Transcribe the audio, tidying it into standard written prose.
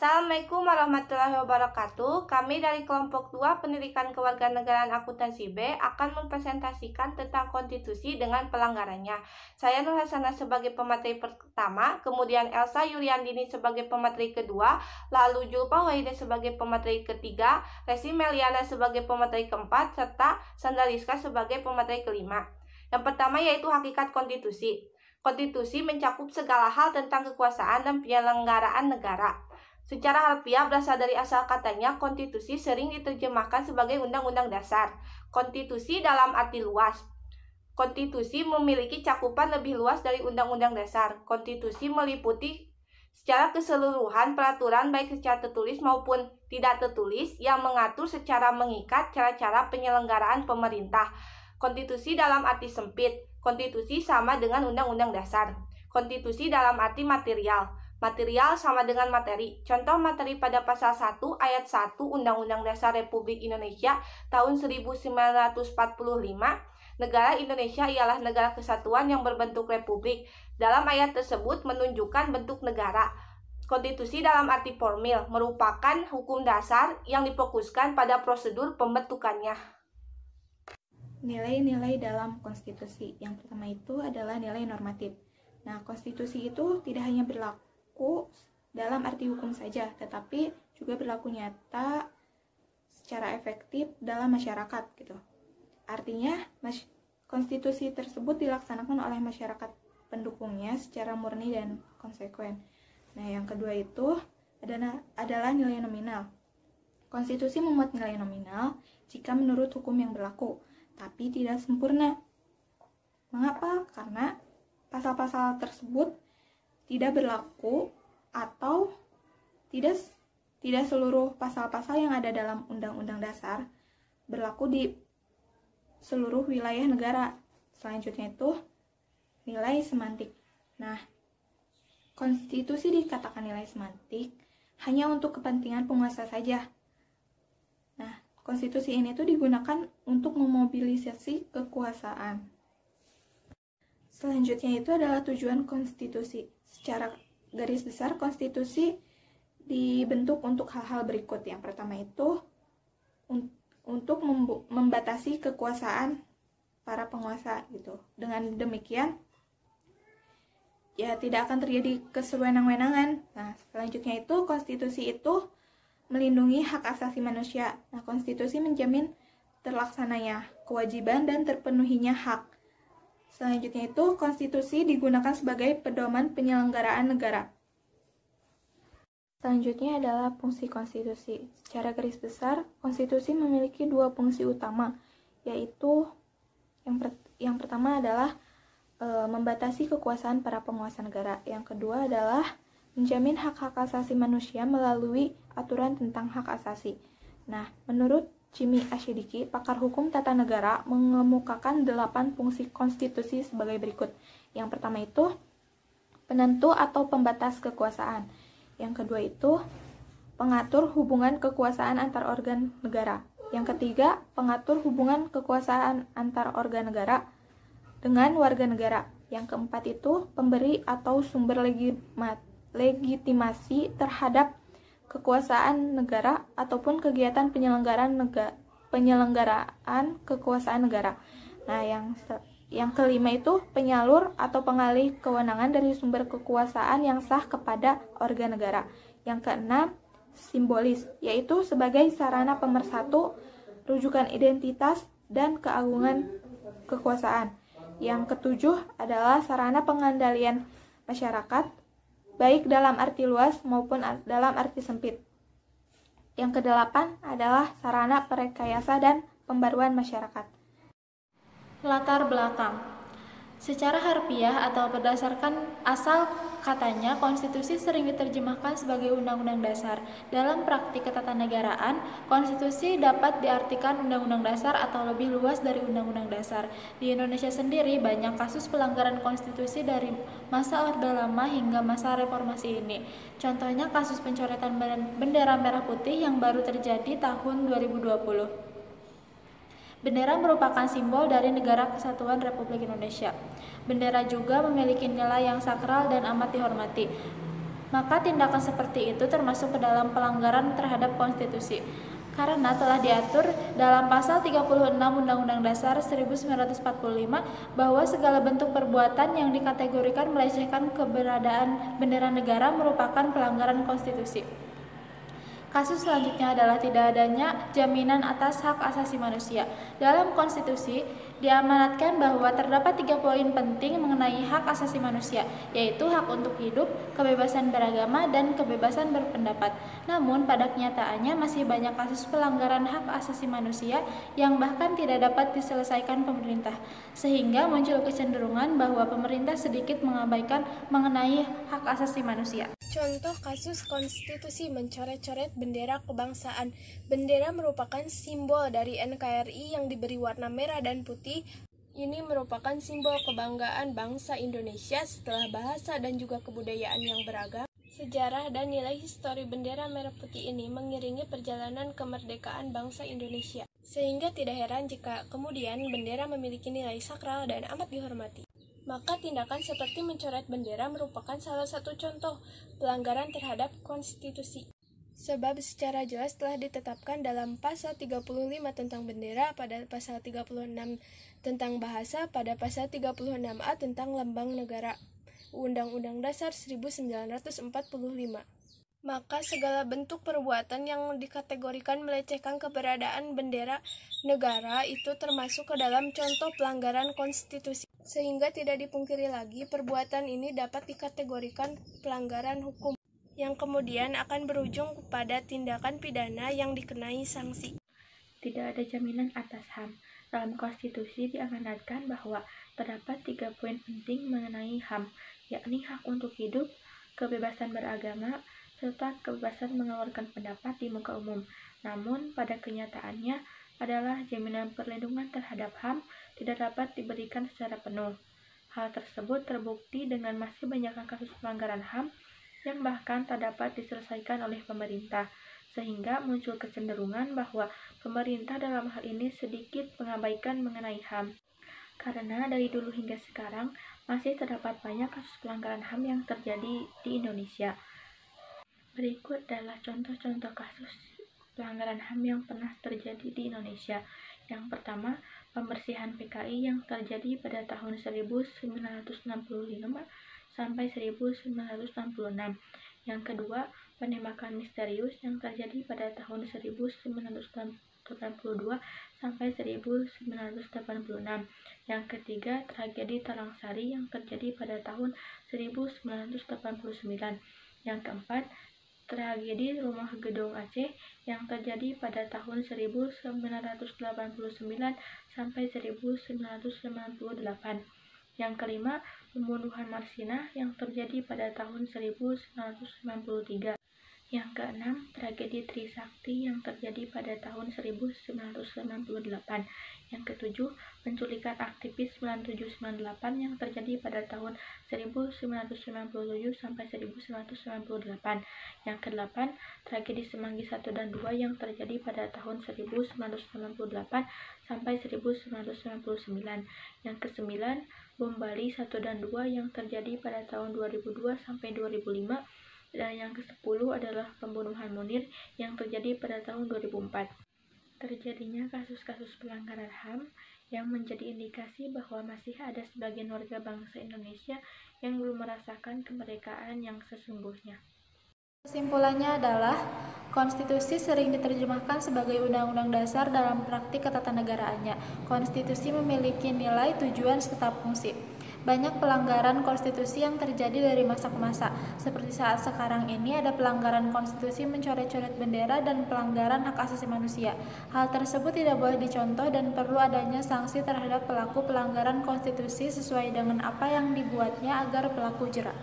Assalamualaikum warahmatullahi wabarakatuh. Kami dari kelompok 2 Pendidikan Kewarganegaraan Akuntansi B akan mempresentasikan tentang konstitusi dengan pelanggarannya. Saya Nur Hasanah sebagai pemateri pertama, kemudian Elsa Yuliandini sebagai pemateri kedua, lalu Julpa Wahida sebagai pemateri ketiga, Resi Meliana sebagai pemateri keempat, serta Sandaliska sebagai pemateri kelima. Yang pertama yaitu hakikat konstitusi. Konstitusi mencakup segala hal tentang kekuasaan dan penyelenggaraan negara. Secara harfiah berasal dari asal katanya, konstitusi sering diterjemahkan sebagai undang-undang dasar. Konstitusi dalam arti luas. Konstitusi memiliki cakupan lebih luas dari undang-undang dasar. Konstitusi meliputi secara keseluruhan peraturan baik secara tertulis maupun tidak tertulis yang mengatur secara mengikat cara-cara penyelenggaraan pemerintah. Konstitusi dalam arti sempit. Konstitusi sama dengan undang-undang dasar. Konstitusi dalam arti material. Material sama dengan materi. Contoh materi pada pasal 1 ayat 1 Undang-Undang Dasar Republik Indonesia tahun 1945, negara Indonesia ialah negara kesatuan yang berbentuk republik. Dalam ayat tersebut menunjukkan bentuk negara. Konstitusi dalam arti formil merupakan hukum dasar yang difokuskan pada prosedur pembentukannya. Nilai-nilai dalam konstitusi. Yang pertama itu adalah nilai normatif. Nah, konstitusi itu tidak hanya berlaku dalam arti hukum saja, tetapi juga berlaku nyata secara efektif dalam masyarakat gitu. Artinya, konstitusi tersebut dilaksanakan oleh masyarakat pendukungnya secara murni dan konsekuen. Nah, yang kedua itu adalah nilai nominal. Konstitusi memuat nilai nominal jika menurut hukum yang berlaku, tapi tidak sempurna. Mengapa? Karena pasal-pasal tersebut tidak berlaku atau tidak seluruh pasal-pasal yang ada dalam Undang-Undang Dasar berlaku di seluruh wilayah negara. Selanjutnya itu nilai semantik. Nah, konstitusi dikatakan nilai semantik hanya untuk kepentingan penguasa saja. Nah, konstitusi ini tuh digunakan untuk memobilisasi kekuasaan. Selanjutnya itu adalah tujuan konstitusi. Secara garis besar, konstitusi dibentuk untuk hal-hal berikut. Yang pertama itu untuk membatasi kekuasaan para penguasa gitu. Dengan demikian, ya tidak akan terjadi kesewenang-wenangan. Nah, selanjutnya itu konstitusi itu melindungi hak asasi manusia. Nah, konstitusi menjamin terlaksananya kewajiban dan terpenuhinya hak. Selanjutnya itu, konstitusi digunakan sebagai pedoman penyelenggaraan negara. Selanjutnya adalah fungsi konstitusi. Secara garis besar, konstitusi memiliki dua fungsi utama, yaitu yang pertama adalah membatasi kekuasaan para penguasa negara. Yang kedua adalah menjamin hak-hak asasi manusia melalui aturan tentang hak asasi. Nah, menurut Jimmy Ashidiki, pakar hukum tata negara, mengemukakan 8 fungsi konstitusi sebagai berikut. Yang pertama itu penentu atau pembatas kekuasaan. Yang kedua itu pengatur hubungan kekuasaan antar organ negara. Yang ketiga, pengatur hubungan kekuasaan antar organ negara dengan warga negara. Yang keempat itu pemberi atau sumber legitimasi terhadap kekuasaan negara ataupun kegiatan penyelenggaraan kekuasaan negara. Nah, yang kelima itu penyalur atau pengalih kewenangan dari sumber kekuasaan yang sah kepada organ negara. Yang keenam, simbolis, yaitu sebagai sarana pemersatu, rujukan identitas dan keagungan kekuasaan. Yang ketujuh adalah sarana pengendalian masyarakat, baik dalam arti luas maupun dalam arti sempit. Yang kedelapan adalah sarana perekayasa dan pembaruan masyarakat. Latar belakang. Secara harfiah atau berdasarkan asal katanya, konstitusi sering diterjemahkan sebagai undang-undang dasar. Dalam praktik ketatanegaraan, konstitusi dapat diartikan undang-undang dasar atau lebih luas dari undang-undang dasar. Di Indonesia sendiri, banyak kasus pelanggaran konstitusi dari masa Orde Lama hingga masa reformasi ini. Contohnya kasus pencoretan bendera merah putih yang baru terjadi tahun 2020. Bendera merupakan simbol dari Negara Kesatuan Republik Indonesia. Bendera juga memiliki nilai yang sakral dan amat dihormati. maka tindakan seperti itu termasuk ke dalam pelanggaran terhadap konstitusi. Karena telah diatur dalam pasal 36 Undang-Undang Dasar 1945 bahwa segala bentuk perbuatan yang dikategorikan melecehkan keberadaan bendera negara merupakan pelanggaran konstitusi. Kasus selanjutnya adalah tidak adanya jaminan atas hak asasi manusia. Dalam konstitusi diamanatkan bahwa terdapat 3 poin penting mengenai hak asasi manusia, yaitu hak untuk hidup, kebebasan beragama, dan kebebasan berpendapat. Namun pada kenyataannya masih banyak kasus pelanggaran hak asasi manusia yang bahkan tidak dapat diselesaikan pemerintah, sehingga muncul kecenderungan bahwa pemerintah sedikit mengabaikan mengenai hak asasi manusia. Contoh kasus konstitusi mencoret-coret bendera kebangsaan. Bendera merupakan simbol dari NKRI yang diberi warna merah dan putih. Ini merupakan simbol kebanggaan bangsa Indonesia setelah bahasa dan juga kebudayaan yang beragam. Sejarah dan nilai histori bendera merah putih ini mengiringi perjalanan kemerdekaan bangsa Indonesia. Sehingga tidak heran jika kemudian bendera memiliki nilai sakral dan amat dihormati. Maka tindakan seperti mencoret bendera merupakan salah satu contoh pelanggaran terhadap konstitusi. Sebab secara jelas telah ditetapkan dalam pasal 35 tentang bendera, pada pasal 36 tentang bahasa, pada pasal 36A tentang lambang negara, Undang-Undang Dasar 1945. Maka segala bentuk perbuatan yang dikategorikan melecehkan keberadaan bendera negara itu termasuk ke dalam contoh pelanggaran konstitusi. Sehingga tidak dipungkiri lagi perbuatan ini dapat dikategorikan pelanggaran hukum yang kemudian akan berujung kepada tindakan pidana yang dikenai sanksi. Tidak ada jaminan atas HAM. Dalam konstitusi diamanatkan bahwa terdapat 3 poin penting mengenai HAM, yakni hak untuk hidup, kebebasan beragama, serta kebebasan mengeluarkan pendapat di muka umum. Namun, pada kenyataannya adalah jaminan perlindungan terhadap HAM tidak dapat diberikan secara penuh. Hal tersebut terbukti dengan masih banyaknya kasus pelanggaran HAM yang bahkan tak dapat diselesaikan oleh pemerintah, sehingga muncul kecenderungan bahwa pemerintah dalam hal ini sedikit mengabaikan mengenai HAM. Karena dari dulu hingga sekarang masih terdapat banyak kasus pelanggaran HAM yang terjadi di Indonesia. Berikut adalah contoh-contoh kasus pelanggaran HAM yang pernah terjadi di Indonesia. Yang pertama, pembersihan PKI yang terjadi pada tahun 1965 sampai 1966. Yang kedua, penembakan misterius yang terjadi pada tahun 1982 sampai 1986. Yang ketiga, tragedi Talangsari yang terjadi pada tahun 1989. Yang keempat, tragedi Rumah Gedong Aceh yang terjadi pada tahun 1989 sampai 1998. Yang kelima, pembunuhan Marsina yang terjadi pada tahun 1993. Yang keenam, tragedi Trisakti yang terjadi pada tahun 1998. Yang ketujuh, penculikan aktivis 9798 yang terjadi pada tahun 1997 sampai 1998. Yang kedelapan, tragedi Semanggi 1 dan 2 yang terjadi pada tahun 1998 sampai 1999. Yang kesembilan, bom Bali 1 dan 2 yang terjadi pada tahun 2002 sampai 2005. Dan yang ke-10 adalah pembunuhan Munir yang terjadi pada tahun 2004. Terjadinya kasus-kasus pelanggaran HAM yang menjadi indikasi bahwa masih ada sebagian warga bangsa Indonesia yang belum merasakan kemerdekaan yang sesungguhnya. Kesimpulannya adalah, konstitusi sering diterjemahkan sebagai undang-undang dasar dalam praktik ketatanegaraannya. Konstitusi memiliki nilai, tujuan, serta fungsi. Banyak pelanggaran konstitusi yang terjadi dari masa ke masa. Seperti saat sekarang ini ada pelanggaran konstitusi mencoret-coret bendera dan pelanggaran hak asasi manusia. Hal tersebut tidak boleh dicontoh dan perlu adanya sanksi terhadap pelaku pelanggaran konstitusi sesuai dengan apa yang dibuatnya agar pelaku jerak.